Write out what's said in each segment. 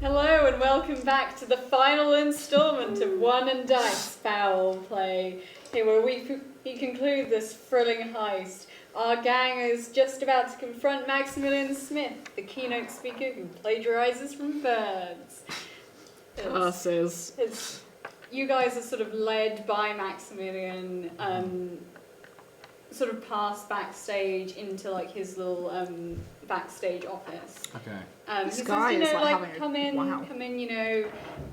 Hello and welcome back to the final instalment of One and Dice Foul Play. Here where we conclude this thrilling heist. Our gang is just about to confront Maximilian Smith, the keynote speaker who plagiarizes from birds. You guys are sort of led by Maximilian, sort of past backstage into like his little backstage office. Okay. He says, come in,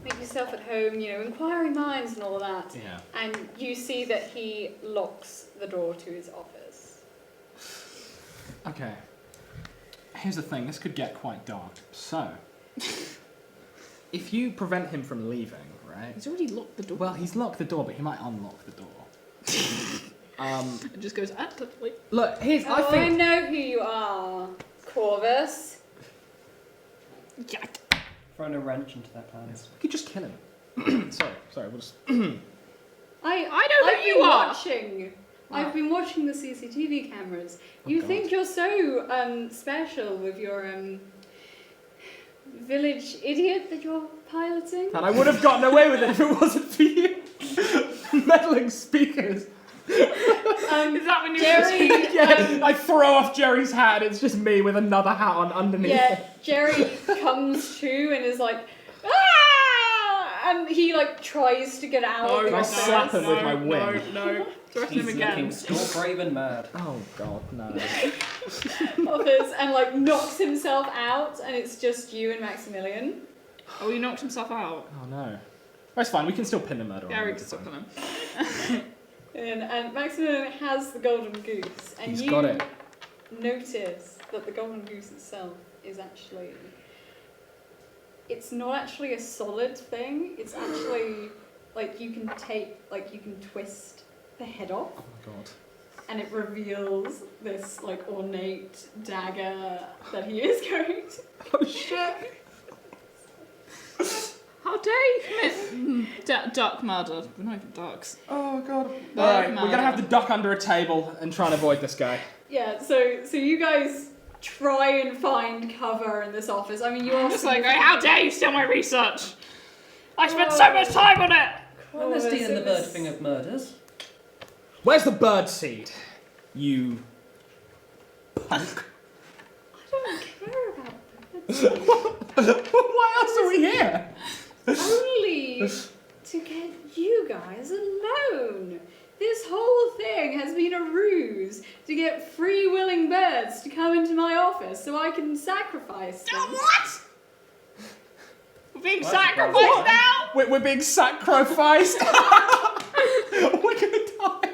make yourself at home, inquiring minds and all that. Yeah. And you see that he locks the door to his office. Okay. Here's the thing, this could get quite dark. So, if you prevent him from leaving, right? He's already locked the door. Well, he's locked the door, but he might unlock the door. It just goes actively. Look, I know who you are, Corvus. Yeah. Throwing a wrench into that plan. We could just kill him. sorry, we'll just... I know who you are. I've been watching the CCTV cameras. Oh, You God. think you're so special with your village idiot that you're piloting? And I would have gotten away with it if it wasn't for you. Meddling speakers. Is that when you're Jerry, I throw off Jerry's hat and it's just me with another hat on underneath. yeah, Jerry comes to and is like, ah! And he like tries to get out of the I office. slap him with my wing. No. Threaten him He's again. looking still brave and mad. Oh, God, no. office and like knocks himself out, and it's just you and Maximilian. Oh, he knocked himself out. Oh, no. That's fine, we can still pin the murder on him. Gary It's can stop fine. him. And Maximilian has the golden goose, and He's you got it. notice that the golden goose itself is actually, it's not actually a solid thing. It's actually like you can twist the head off, Oh, my God. and it reveals this like ornate dagger that he is going to. Oh, shit. How dare you commit duck murder? We're not even ducks. Oh, God. Bird Alright, we're murder. gonna have to duck under a table and try and avoid this guy. Yeah, so you guys try and find cover in this office. I mean, you are I'm just like, how dare you steal my research? I spent Oh. so much time on it! Well, they're stealing the bird thing of murders. Where's the bird seed? You punk. I don't care about birds. Why else are we here? Only to get you guys alone. This whole thing has been a ruse to get free-willing birds to come into my office so I can sacrifice them. What? We're being What? sacrificed now? We're being sacrificed. We're gonna die.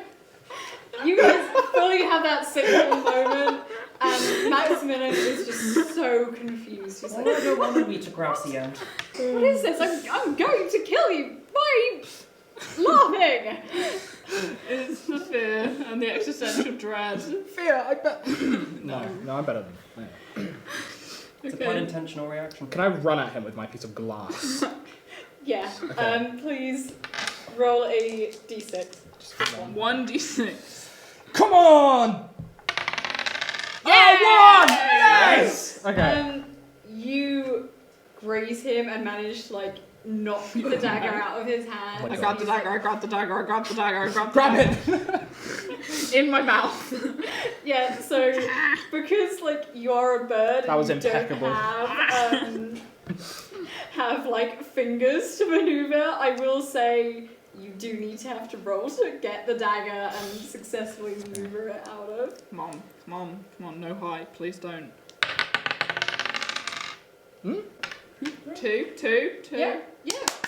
You guys fully have that sitcom moment, and Maximilian is just so confused. He's like, Why don't wanted me to grab the end? what is this? I'm going to kill you. Why are you laughing? It's the fear and the existential dread. Fear, I bet. No, I'm better than that. It's Okay. a unintentional reaction. Can I run at him with my piece of glass? Yeah. Okay. Please roll a d6. Just for one. 1d6. Come on! I won! Yes! Okay. You graze him and manage to like knock the dagger out of his hand. Oh my I grabbed the dagger, I grabbed the dagger, I grabbed the dagger, I grabbed the Grab dagger. it! In my mouth. Yeah, so because like you're a bird That was and you don't impeccable. have like fingers to maneuver, I will say you do need to have to roll to get the dagger and successfully maneuver it out of. Come on, no high, please don't. Hmm? Two. Yeah.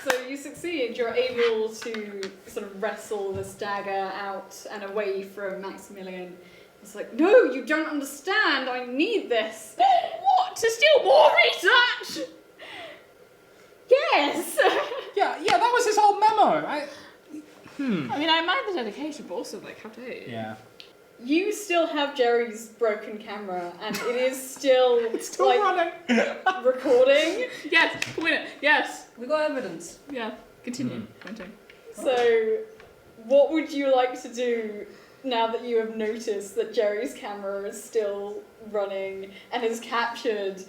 So you succeed. You're able to sort of wrestle this dagger out and away from Maximilian. It's like, no, you don't understand. I need this. What? To steal more research? Yes. Yeah, that was his whole memo. I mean, I admire the dedication, but also, like, how dare you? Yeah. You still have Jerry's broken camera, and it is still, Still like running. recording. Yes, win it. Yes. We got evidence. Yeah. Continue. Continue. So, what would you like to do now that you have noticed that Jerry's camera is still running and has captured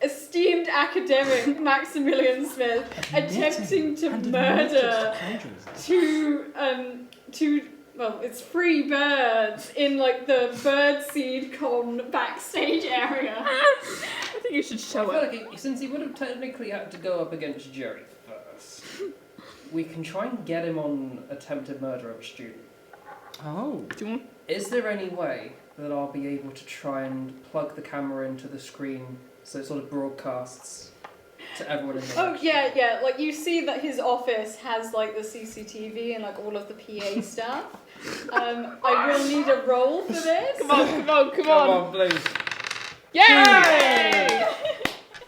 esteemed academic Maximilian Smith attempting to murder two well, it's 3 birds in like the Birdseed.com backstage area. I think you should I show feel it. like since he would have technically had to go up against Jerry first, we can try and get him on attempted murder of a student. Oh. Do you want? Is there any way that I'll be able to try and plug the camera into the screen so it sort of broadcasts to everyone in the Oh lecture? yeah, like you see that his office has like the CCTV and like all of the PA stuff. I will need a roll for this. Come on! Come on, please. Yay!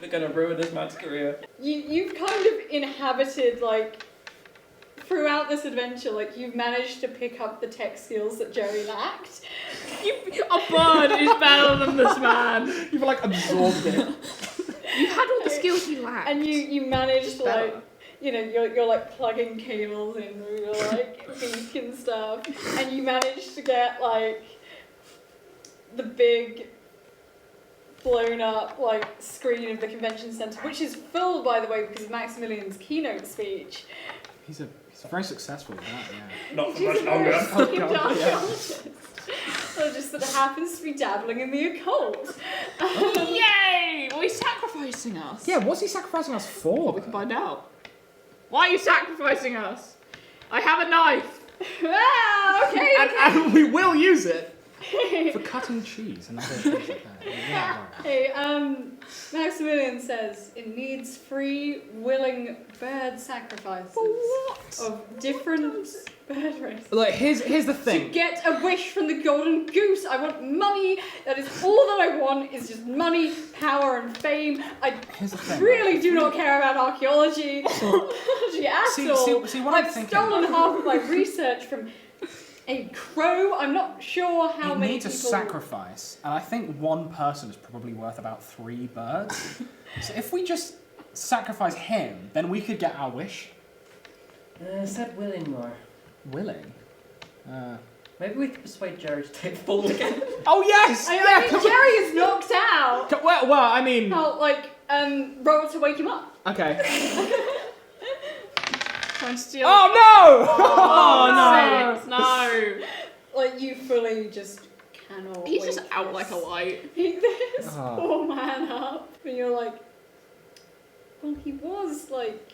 We're gonna ruin this man's career. You've kind of inhabited like throughout this adventure, like you've managed to pick up the tech skills that Jerry lacked. A bird is better than this man. You've like absorbed it. You had all the skills he lacked. And you managed to Better. like, you know, you're like plugging cables in through your like beacon stuff, and you managed to get like the big blown up like screen of the convention center, which is full, by the way, because of Maximilian's keynote speech. He's very successful with that, yeah. Not for He's much a very longer. esteemed Oh, God, yeah. archaeologist. So just that happens to be dabbling in the occult. Yay! Well, he's sacrificing us. Yeah, what's he sacrificing us for? Well, we can find out. Why are you sacrificing us? I have a knife. Ah, okay. And we will use it for cutting cheese and other things like that. Yeah, right. Hey, Maximilian says it needs 3 willing bird sacrifices What? of different bird races. Look, here's the To thing. get a wish from the golden goose, I want money. That is all that I want. Is just money, power, and fame. I Here's the thing. really do not care about archaeology at all. See what I'm I've thinking. stolen half of my research from a crow. I'm not sure how He many needs a people. sacrifice, and I think 1 person is probably worth about 3 birds. So if we just sacrifice him, then we could get our wish. Said willing though. Willing. Maybe we could persuade Jerry to take full again. Oh yes! I think Jerry is knocked out. Well, I mean. I'll roll to wake him up. Okay. Try and steal. Oh no! Oh, no! Like you fully just cannot. He's wait just for out this. like a light. Pick this Oh. poor man up, and you're like, well, he was like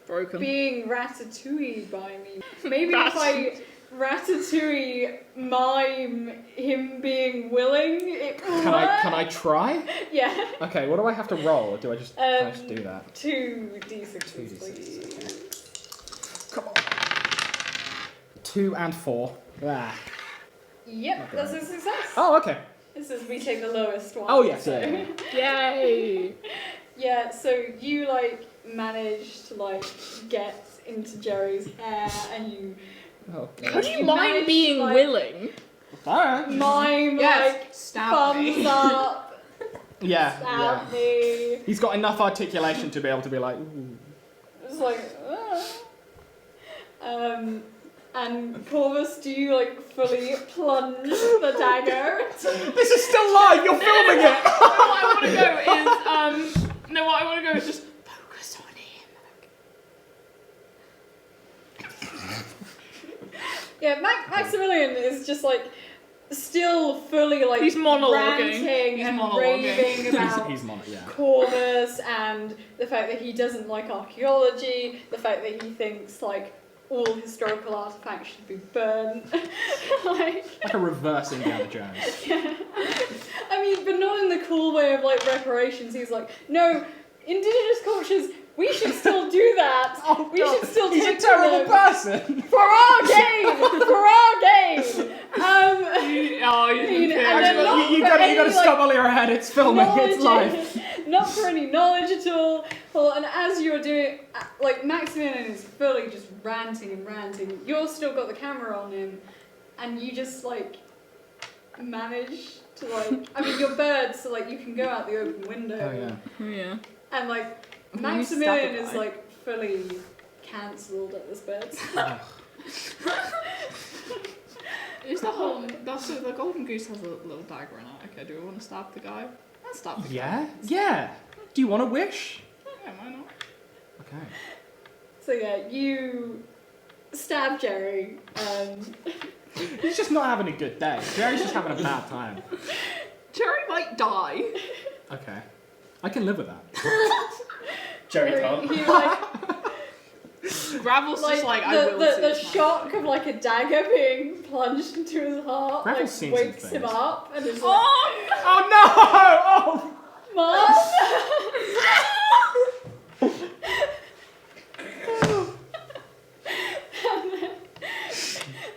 Broken. being ratatouille by me. Maybe if I ratatouille mime him being willing, it will Can work. I try? Yeah. Okay, what do I have to roll? Or do I just, can I just do that? 2 d6s, 2d6s, please. Come on. 2 and 4. Ah. Yep, Okay. that's a success. Oh, okay. This is we take the lowest one. Oh, yes, so. yeah. Yay! Yeah, so you manage to get into Jerry's hair and you Oh, Could you You mind managed, being like- willing? alright. mime Stab thumbs me. up, Yeah, stab yeah. me. He's got enough articulation to be able to be like, ooh. It's like, and Corvus, do you fully plunge the dagger? This is still live, you're filming it! What I want to go is, what I want to go is just focus on him. Yeah, Maximilian is just still fully He's monologuing. ranting He's and monologuing. raving about He's mono, yeah. Corvus and the fact that he doesn't like archaeology, the fact that he thinks all historical artifacts should be burned. Like a reverse Indiana Jones. I mean, but not in the cool way of reparations. He's like, no, indigenous cultures, we should still do that. Oh, we should still He's take a terrible them person! for our gain. For our gain. Oh, you mean, can and then not You for gotta any, stubble your head, it's filming, it's live. Not for any knowledge at all. Well, and as you're doing, Maximilian is fully just ranting and ranting. You've still got the camera on him, and you just manage to I mean, you're birds, so you can go out the open window. Oh, yeah. Yeah. And you Maximilian is stab a guy. fully cancelled at this bird. Oh. Is the whole... the golden goose has a little dagger in it. Okay, do we want to stab the guy? can stab the Yeah? Yeah. Do you want a wish? Yeah, why not? Okay. So yeah, you stab Jerry. He's just not having a good day. Jerry's just having a bad time. Jerry might die. Okay. I can live with that. Jerry can't. He like Gravel's just like, I will the see shock of like a dagger being plunged into his heart Gravel's like seen wakes some him things. up and is like, Oh! Oh no! Oh!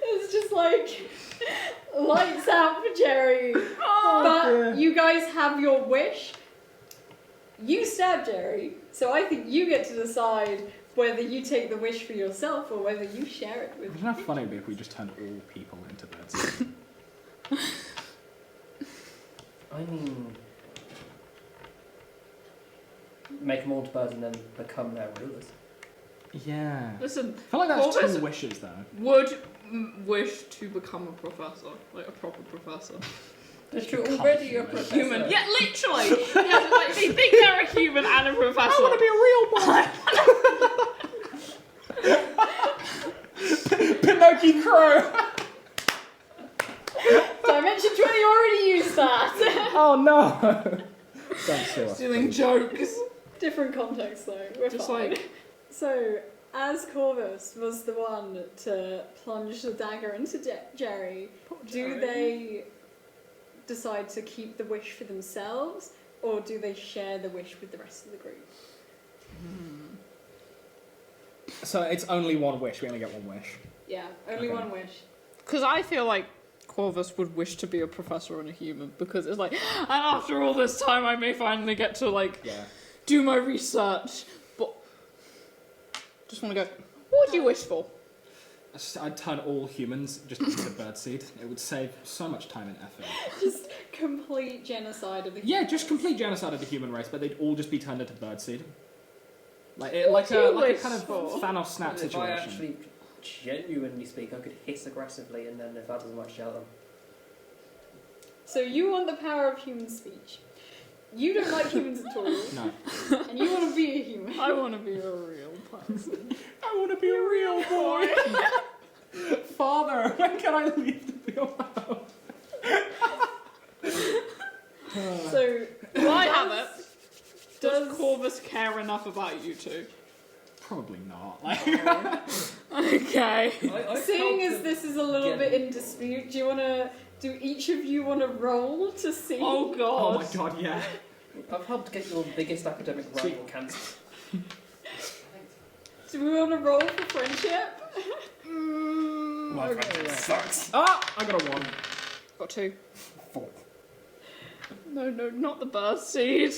It's just like lights out for Jerry. But dear. you guys have your wish. You stab Jerry, so I think you get to decide whether you take the wish for yourself or whether you share it with Imagine how funny it would be if we just turned all people into birds. I mean, make them all to birds and then become their rulers. Yeah. Listen, I feel like that's Corvus two wishes though. would wish to become a professor, like a proper professor. But you're already a professor. Human. Yeah, literally. Yeah, like, they think they're a human and a professor. I want to be a real boy. Pinocchio Crow. Dimension 20 already used that. Oh no. Don't sue us. Stealing jokes. Different context though. We're Just fine. like- So, as Corvus was the one to plunge the dagger into Jerry, do they decide to keep the wish for themselves, or do they share the wish with the rest of the group? So it's only one wish. We only get one wish. Yeah, only Okay. one wish. Because I feel like Corvus would wish to be a professor and a human, because it's like, and after all this time I may finally get to like Yeah. do my research, but just want to go, what do you wish for? I'd turn all humans just into birdseed. It would save so much time and effort. Just complete genocide of the Yeah, just complete genocide of the human race, but they'd all just be turned into birdseed. Like do you a wish kind of for? Thanos snap If I situation. actually genuinely speak, I could hiss aggressively, and then if that doesn't much, yell them. So you want the power of human speech. You don't like humans at all, No. and you want to be a human. I want to be a real person. I want to be a real boy. Father, when can I leave the real house? So Will I have it? Does does Corvus care enough about you two? Probably not. Like, Okay. seeing as this is a little Yeah. bit in dispute, do each of you want to roll to see? Oh god. oh my god, yeah. I've helped get your biggest academic rival cancelled. Do we want to roll for friendship? My Okay, friendship right. sucks. Ah, I got a 1. Got 2. 4. No, not the birth seed.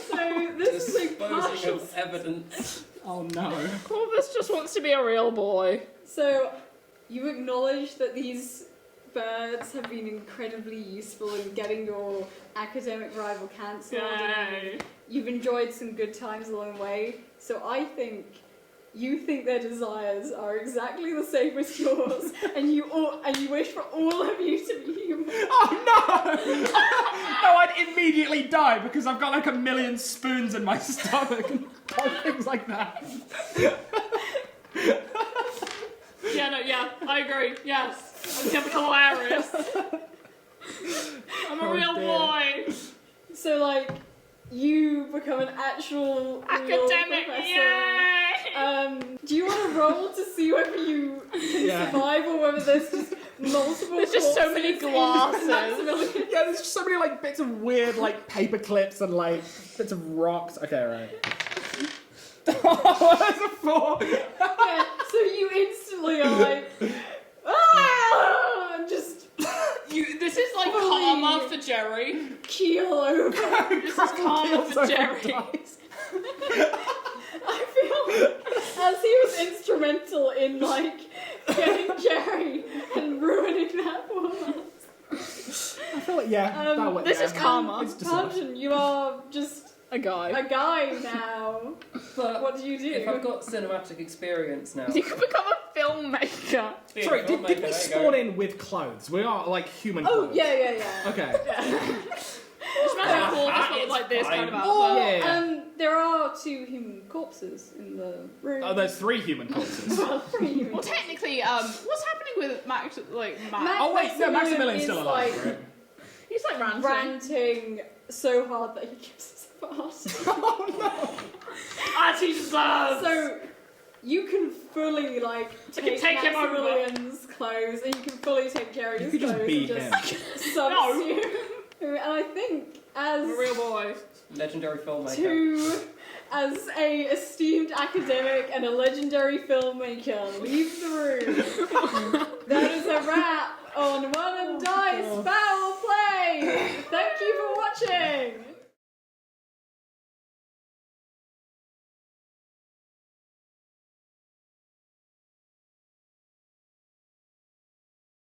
So this is a partial. Disposing of evidence. Oh no. Corvus just wants to be a real boy. So you acknowledge that these birds have been incredibly useful in getting your academic rival cancelled. Yay. You've enjoyed some good times along the way. So I think you think their desires are exactly the same as yours, and you wish for all of you to be human. Oh no! No, I'd immediately die because I've got like a million spoons in my stomach and things like that. Yeah, I agree. Yes. It's gonna be hilarious. I'm a Oh, real dear. boy. So like, you become an actual real Academic, professor. yay! Do you want to roll to see whether you can Yeah. survive or whether there's just multiple? There's just so many corpses in glasses. maximally? Yeah, there's just so many like bits of weird like paper clips and like bits of rocks. Okay, right. Oh, that's a 4. Yeah, so you instantly are like, ah, and just This is like Holy- karma for Jerry. keel over. This is karma for Jerry. I feel as he was instrumental in like getting Jerry and ruining that for us. I feel like that way. this is karma. It's deserved. Pardon, you are just A guy. a guy now. But What do you do? if I've got cinematic experience now, You can become a filmmaker. Sorry, did we spawn in with clothes? We are like human clothes. Oh, yeah. Okay. Just imagine Corvus with like this kind of outfit. Or, Yeah. there are 2 human corpses in the room. Oh, there's 3 human corpses. Well, 3 human Well, technically, what's happening with Max? Like Matt? Oh wait, no, Maximilian's is, still alive. like, Right? He's like ranting. ranting so hard that he gives us a fart. As he deserves. So you can fully like take, take him over. Maximilian's clothes, and you can fully take Jerry's You could just clothes be and him. just subsume him. And I think as I'm a real boy. Legendary filmmaker. as a esteemed academic and a legendary filmmaker leave the room, that is a wrap on World